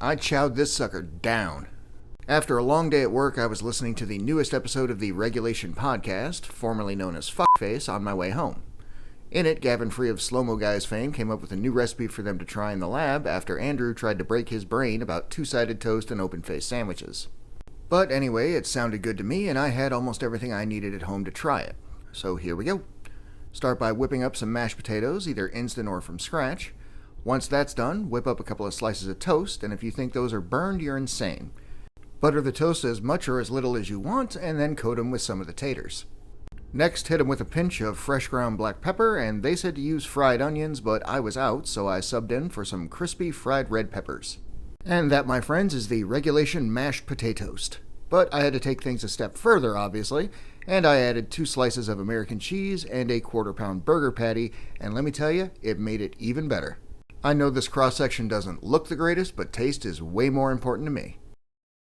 I chowed this sucker down. After a long day at work, I was listening to the newest episode of the Regulation Podcast, formerly known as Fuckface, on my way home. In it, Gavin Free of Slow-Mo Guys fame came up with a new recipe for them to try in the lab after Andrew tried to break his brain about two-sided toast and open-faced sandwiches. But anyway, it sounded good to me, and I had almost everything I needed at home to try it. So here we go. Start by whipping up some mashed potatoes, either instant or from scratch. Once that's done, whip up a couple of slices of toast, and if you think those are burned, you're insane. Butter the toast as much or as little as you want, and then coat them with some of the taters. Next, hit them with a pinch of fresh ground black pepper, and they said to use fried onions, but I was out, so I subbed in for some crispy fried red peppers. And that, my friends, is the Regulation Mashed Potatoast. But I had to take things a step further, obviously, and I added 2 slices of American cheese and a quarter-pound burger patty, and let me tell you, it made it even better. I know this cross-section doesn't look the greatest, but taste is way more important to me.